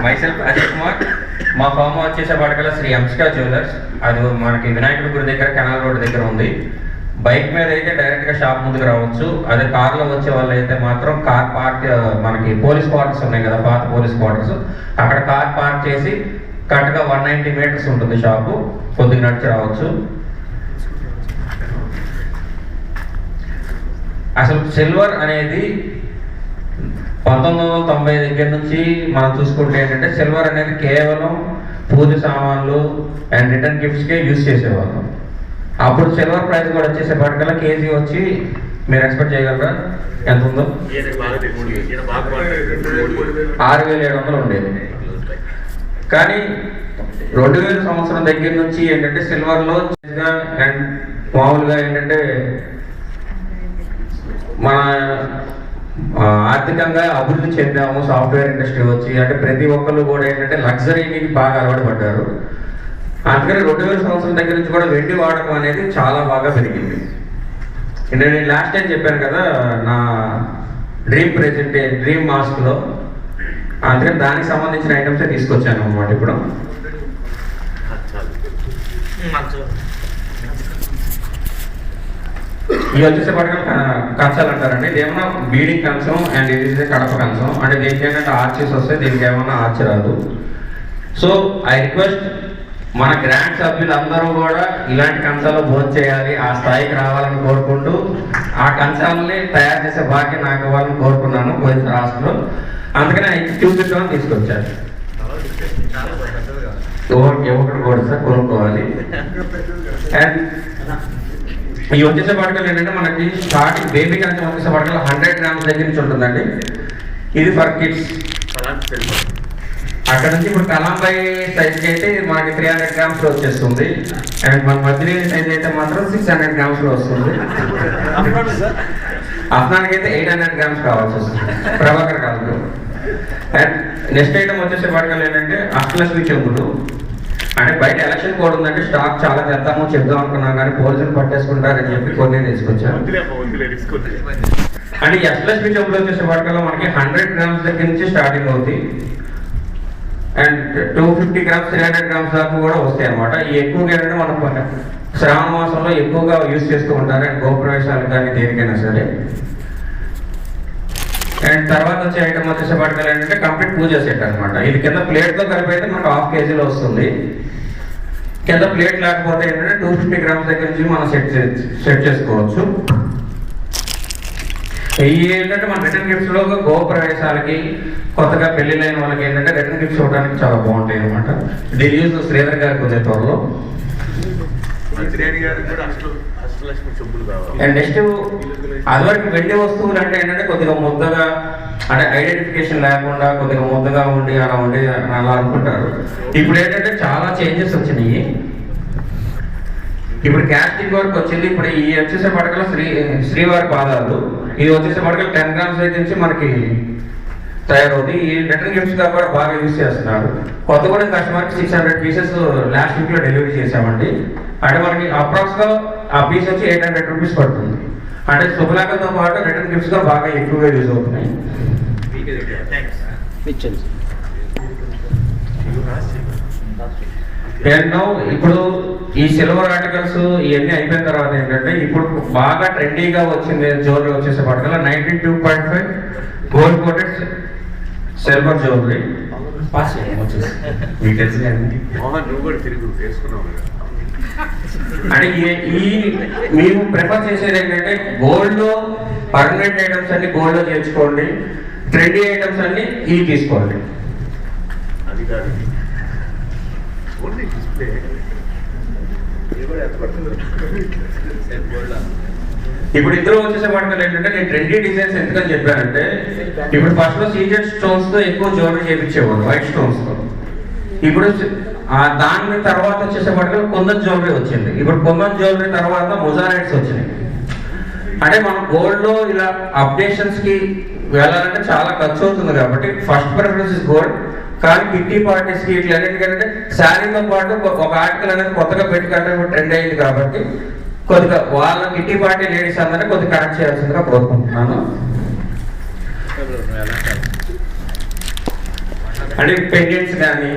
Myself Ajay Kumar. మా form వచ్చేసేపటికల్లా Shri అంశికా jewellers. అది మనకి వినాయకుడి గుడి దగ్గర కెనాల్ రోడ్ దగ్గర ఉంది. బైక్ మీద అయితే డైరెక్ట్గా షాప్ ముందుకు రావచ్చు. అదే కార్లో వచ్చే వాళ్ళు అయితే మాత్రం కార్ పార్క్, మనకి పోలీస్ క్వార్టర్స్ ఉన్నాయి కదా, పాత పోలీస్ క్వార్టర్స్, అక్కడ కార్ పార్క్ చేసి కరెక్ట్గా 190 మీటర్స్ ఉంటుంది షాపు, కొద్దిగా నడిచి రావచ్చు. అసలు సిల్వర్ అనేది 1990 దగ్గర నుంచి మనం చూసుకుంటే ఏంటంటే సిల్వర్ అనేది కేవలం పూజ సామాన్లు అండ్ రిటర్న్ గిఫ్ట్స్కే యూజ్ చేసేవాళ్ళం. అప్పుడు సిల్వర్ ప్రైస్ కూడా వచ్చేసేపటికల్లా కేజీ వచ్చి మీరు ఎక్స్పెక్ట్ చేయగలరా ఎంత ఉందో? 6,700 ఉండేది. కానీ 2000 సంవత్సరం దగ్గర నుంచి ఏంటంటే సిల్వర్లో అండ్ మామూలుగా ఏంటంటే మన ఆర్థికంగా అభివృద్ధి చెందాము. సాఫ్ట్వేర్ ఇండస్ట్రీ వచ్చి అంటే ప్రతి ఒక్కళ్ళు కూడా ఏంటంటే లగ్జరీకి బాగా అలవాటు పడ్డారు. అందుకని 2000 సంవత్సరం దగ్గర నుంచి కూడా వెండి వాడకం అనేది చాలా బాగా పెరిగింది. నేను లాస్ట్ టైం చెప్పాను కదా నా డ్రీమ్ మాస్క్లో, అందుకని దానికి సంబంధించిన ఐటమ్సే తీసుకొచ్చాను అన్నమాట. ఇప్పుడు ఇవి వచ్చేసేపటికి కంచాలు అంటారండి. ఇది ఏమన్నా బీడింగ్ కంచం అండ్ ఇది కడప కంచం. అంటే దీనికి ఏంటంటే ఆర్చెస్ వస్తాయి, దీనికి ఏమన్నా ఆర్చ్ రాదు. సో ఐ రిక్వెస్ట్ మన గ్రాండ్ సభ్యులందరూ కూడా ఇలాంటి కంచాలు భోజనం చేయాలి, ఆ స్థాయికి రావాలని కోరుకుంటూ ఆ కంచాలని తయారు చేసే భాగ్యం నాకు ఇవ్వాలని కోరుకున్నాను పోయిన రాష్ట్రంలో. అందుకని చూపిద్దామని తీసుకొచ్చారు. ఒకటి కూడా సార్ కొనుక్కోవాలి. అండ్ ఇవి వచ్చేసేపటికలు ఏంటంటే మనకి స్టార్టింగ్ బేబీ కంచం వచ్చేసేపటికలు 100 గ్రామ్స్ దగ్గర నుంచి ఉంటుందండి. ఇది ఫర్ కిడ్స్. అక్కడ నుంచి ఇప్పుడు కలాంబాయి సైజ్కి అయితే మనకి 300 గ్రామ్స్లో వచ్చేస్తుంది. అండ్ మన మధ్యలేని సైజ్ అయితే మాత్రం 600 గ్రామ్స్లో వస్తుంది. అఫ్నాన్కి అయితే 800 గ్రామ్స్ కావాల్సి వస్తుంది, ప్రభాకర్ కాదు. అండ్ నెక్స్ట్ ఐటమ్ వచ్చేసేపటికలు ఏంటంటే అష్టలక్ష్మి చెంబులు. అంటే బయట ఎలక్షన్ కోడ్ ఉందంటే స్టాక్ చాలా తెద్దాము చెప్దాం అనుకున్నాం, కానీ పోలీసులు పట్టేసుకుంటారని చెప్పి కొన్ని తీసుకొచ్చాను. అంటే ఈ అష్టలక్ష్మి చెంబులు వచ్చేసేపటికల్లో మనకి 100 గ్రామ్స్ దగ్గర నుంచి స్టార్టింగ్ అవుతుంది. అండ్ 250 గ్రామ్స్ 300 గ్రామ్స్ దాకా కూడా వస్తాయి అన్నమాట. ఈ ఎక్కువగా ఏంటంటే మనం శ్రావణ మాసంలో ఎక్కువగా యూజ్ చేస్తూ ఉంటారు, అండ్ గోప్రవేశాలు కానీ దేనికైనా సరే. అండ్ తర్వాత వచ్చే ఐటమ్ వచ్చేసేపటికల్ ఏంటంటే కంప్లీట్ పూజ సెట్ అనమాట. ఇది కింద ప్లేట్తో కలిపి అయితే మనకు 1/2 కేజీలో వస్తుంది. కింద ప్లేట్ లేకపోతే ఏంటంటే 250 గ్రామ్స్ దగ్గర నుంచి మనం సెట్ చేసుకోవచ్చు. ఇవి ఏంటంటే మన రిటర్న్ గిఫ్ట్స్లో గోప్రవేశాలకి కొత్తగా పెళ్లిళ్ళైన వాళ్ళకి ఏంటంటే రిటర్న్ గిఫ్ట్స్ ఇవ్వడానికి చాలా బాగుంటాయి అనమాట. దీని యూజ్ శ్రీధర్ గారికి ఉంది త్వరలో. అండ్ నెక్స్ట్ అదివరకు వెండి వస్తువులు అంటే ఏంటంటే కొద్దిగా ముద్దగా, అంటే ఐడెంటిఫికేషన్ లేకుండా కొద్దిగా ముద్దగా ఉండి అలా అనుకుంటారు. ఇప్పుడు ఏంటంటే చాలా చేంజెస్ వచ్చినాయి. ఇప్పుడు క్యాస్టింగ్ వర్క్ వచ్చింది. ఇప్పుడు ఈ వచ్చేసేపటికల్లో శ్రీవారి పాదాలు, ఇది వచ్చేసేపటికల్లో 10 గ్రామ్స్ అయితే నుంచి మనకి తయారవుతుంది. ఈ రిటర్న్ గిఫ్ట్స్ గా కూడా బాగా యూజ్ చేస్తున్నారు. కొత్తగూడెం కస్టమర్కి 600 పీసెస్ లాస్ట్ వీక్ లో డెలివరీ చేసామండి. అంటే మనకి అప్రాక్స్ గా ఆ పీస్ వచ్చి 800 రూపీస్ పడుతుంది. అంటే శుభలేఖతో పాటు రిటర్న్ గిఫ్ట్స్ గా బాగా ఎక్కువగా యూజ్ అవుతున్నాయి. ఇప్పుడు ఈ సిల్వర్ ఆర్టికల్స్ ఇవన్నీ అయిపోయిన తర్వాత ఏంటంటే ఇప్పుడు బాగా ట్రెండీగా వచ్చింది జ్యువెలరీ వచ్చేసేపటికల్లా 92.5 గోల్డ్ కోటెడ్ సిల్వర్ జ్యువెలరీ. మీకు తెలిసి అంటే ఈ మేము ప్రిఫర్ చేసేది ఏంటంటే గోల్డ్ పర్మనెంట్ ఐటమ్స్ అన్ని గోల్డ్ లో చేర్చుకోండి, ట్రెండీ ఐటమ్స్ అన్ని ఇవి తీసుకోండి. ఇప్పుడు ఇద్దరు వచ్చేసేపటికల్ ఏంటంటే నేను ట్రెండీ డిజైన్స్ ఎందుకని చెప్పానంటే ఇప్పుడు ఫస్ట్ లో సీజెడ్ స్టోన్స్ తో ఎక్కువ జ్యువెలరీ చేయించేవాడు, వైట్ స్టోన్స్ తో. ఇప్పుడు దాని తర్వాత వచ్చేసేపటికల్ కుందన్ జ్యువెలరీ వచ్చింది. ఇప్పుడు కుందన్ జ్యువెలరీ తర్వాత మొజారైట్స్ వచ్చినాయి. అంటే మనం గోల్డ్ లో ఇలా అప్డేషన్స్ కి వెళ్ళాలంటే చాలా ఖర్చు అవుతుంది కాబట్టి ఫస్ట్ ప్రిఫరెన్స్ ఇస్ గోల్డ్. కానీ కిట్టి పార్టీస్ కి ఇట్లా ఏంటంటే శారీతో పాటు ఒక ఆర్టికల్ అనేది కొత్తగా పెట్టుకుంటే ట్రెండ్ అయింది కాబట్టి కొద్దిగా వాళ్ళ కిట్టి పార్టీ లేడీస్ అందరినీ కొద్దిగా కనెక్ట్ చేయాల్సిందిగా కోరుకుంటున్నాను. అంటే పెండెంట్స్ కానీ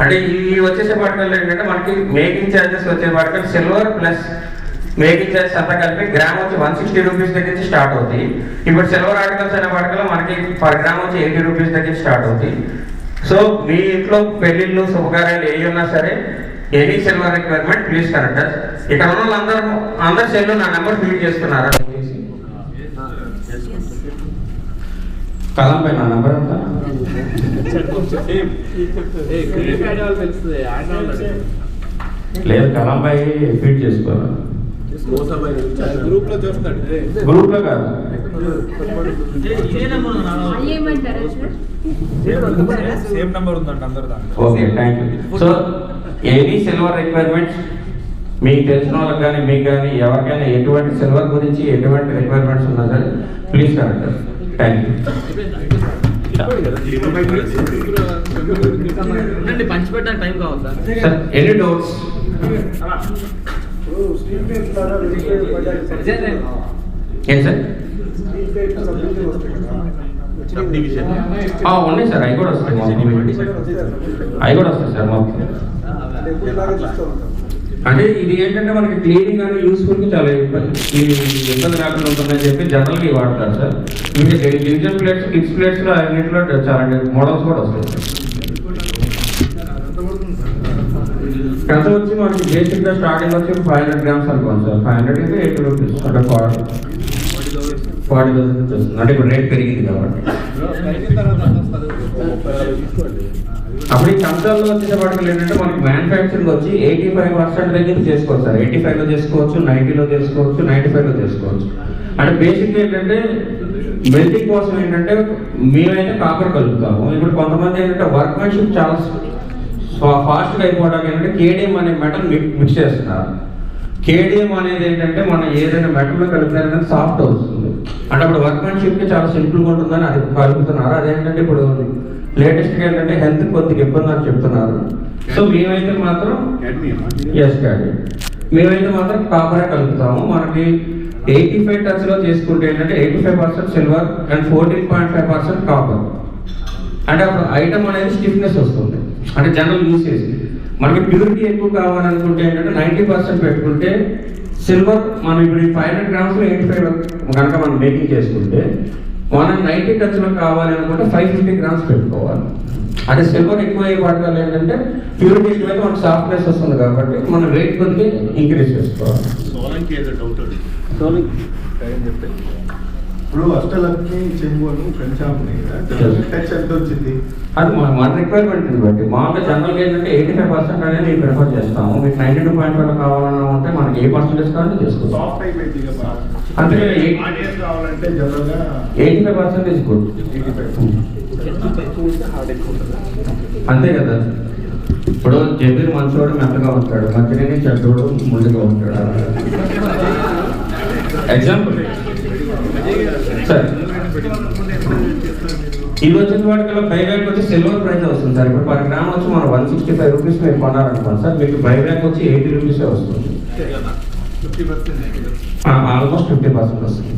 అంటే ఇవి వచ్చేసే పట్టుకలు ఏంటంటే మనకి మేకింగ్ ఛార్జెస్ వచ్చే పట్టుకలు సిల్వర్ ప్లస్ మేకింగ్ ఛార్జెస్ అంతా కలిపి గ్రామ్ వచ్చి 160 రూపీస్ దగ్గర నుంచి స్టార్ట్ అవుతాయి. ఇప్పుడు సిల్వర్ ఆర్టికల్స్ అనే పట్టుకలు మనకి పర్ గ్రామ్ వచ్చి 80 రూపీస్ దగ్గర స్టార్ట్ అవుతాయి. సో మీ ఇంట్లో పెళ్లిళ్ళు శుభకార్యాలు ఏ ఉన్నా సరే any silver requirement please connect. ఇక్కడ ఉన్న వాళ్ళందరూ సెల్ నా నెంబర్ ఫీడ్ చేస్తున్నారా? కలం పై నా నెంబర్ అంతా లేదు, కలంపై ఫీడ్ చేసుకోవాలి. గ్రూప్ లో కాదు, okay thank you. So any silver requirements మీకు తెలిసిన వాళ్ళకి కానీ మీకు కానీ ఎవరికైనా ఎటువంటి సిల్వర్ గురించి ఎటువంటి రిక్వైర్మెంట్స్ ఉన్నా సరే please correct. Thank you. Sir any doubts? ఏం సార్ ఉన్నాయి సార్, అవి కూడా వస్తాయి సార్ మాకు. అంటే ఇది ఏంటంటే మనకి క్లీనింగ్ అనేది యూస్ఫుల్ గా చాలా ఇబ్బంది లేకుండా ఉంటుందని చెప్పి జనరల్గా ఇవి వాడతారు సార్. మీకు డివిజన్ ప్లేట్స్ కిడ్స్ ప్లేట్స్ లో అన్నింటిలో చాలా మోడల్స్ కూడా వస్తాయి సార్. ఎంత వచ్చి మనకి బేసిక్ గా స్టార్టింగ్ వచ్చి 500 grams అనుకోండి సార్. 500 అయితే 80 రూపీస్ అంటే 40,000 నుంచి వస్తుంది. అంటే ఇప్పుడు రేట్ పెరిగింది కాబట్టి. అప్పుడు ఈ కంట్రోల్లో వచ్చే వాటికి ఏంటంటే మనకి మ్యానుఫ్యాక్చరింగ్ వచ్చి 85% దగ్గర చేసుకోవచ్చు సార్. 85లో చేసుకోవచ్చు, 90లో చేసుకోవచ్చు, 95లో చేసుకోవచ్చు. అంటే బేసిక్ ఏంటంటే మెల్టింగ్ కోసం ఏంటంటే మేమైతే కాపర్ కలుపుతాము. ఇప్పుడు కొంతమంది ఏంటంటే వర్క్మెన్షిప్ చాలా ఫాస్ట్గా అయిపోవడానికి ఏంటంటే కేడిఎం అనే మెటల్ మిక్స్ చేస్తున్నారు. కేడిఎం అనేది ఏంటంటే మనం ఏదైనా మెటల్లో కలిపినా సాఫ్ట్ అవుతుంది. అంటే అప్పుడు వర్క్మెన్షిప్కి చాలా సింపుల్గా ఉంటుందని అది కలుపుతున్నారు. అదేంటంటే ఇప్పుడు లేటెస్ట్గా ఏంటంటే హెల్త్ కొద్దిగా ఇబ్బంది అని చెప్తున్నారు. సో మేమైతే మాత్రం మేమైతే మాత్రం కాపరే కలుపుతాము. మనకి 85 టచ్లో చేసుకుంటే ఏంటంటే 85% సిల్వర్ అండ్ 14.5% కాపర్. అంటే అప్పుడు ఐటమ్ అనేది స్టిఫ్నెస్ వస్తుంది. అంటే జనరల్ యూసేజ్ మనకి ప్యూరిటీ ఎక్కువ కావాలనుకుంటే ఏంటంటే 90% పెట్టుకుంటే సిల్వర్ మనం ఇప్పుడు 500 grams 85 కనుక మనం మేకింగ్ చేసుకుంటే మనం 90 టచ్లో కావాలి అనుకుంటే 550 grams పెట్టుకోవాలి. అంటే సిల్వర్ ఎక్కువ వాడకాలు ఏంటంటే ప్యూరిటీ ఎక్కువైతే మనకు సాఫ్ట్నెస్ వస్తుంది కాబట్టి మనం వెయిట్ కొద్దిగా ఇంక్రీజ్ చేసుకోవాలి. ఇప్పుడు అష్టలక్ష్మి చెంబులు ఫ్రెంచ్ టచ్ ఎంత వచ్చింది? అది మన రిక్వైర్మెంట్ బట్టి మామూలుగా జనరల్గా ఏంటంటే 85% అనేది ప్రిఫర్ చేస్తాము. మీకు 92.5 కావాలన్నా ఉంటే మనకి ఏ పర్సెంటేజ్ కావాలంటే చేసుకోవచ్చు. అంటే 85% గుడ్. అంతే కదా. ఇప్పుడు జబీర్ మంచోడు మెత్తగా ఉంటాడు, మధ్యనే చెడ్డోడు ముందుగా ఉంటాడు. ఎగ్జాంపుల్ సార్, ఇది వచ్చిన వాటికల్లా బైబ్యాక్ వచ్చి సిల్వర్ ప్రైస్ వస్తుంది సార్. ఇప్పుడు పర్ గ్రామ్ వచ్చి మనం 165 రూపీస్ మీరు కొనాలనుకోండి సార్, మీకు బైబ్యాక్ వచ్చి 80 రూపీసే వస్తుంది. ఆల్మోస్ట్ 50% వస్తుంది.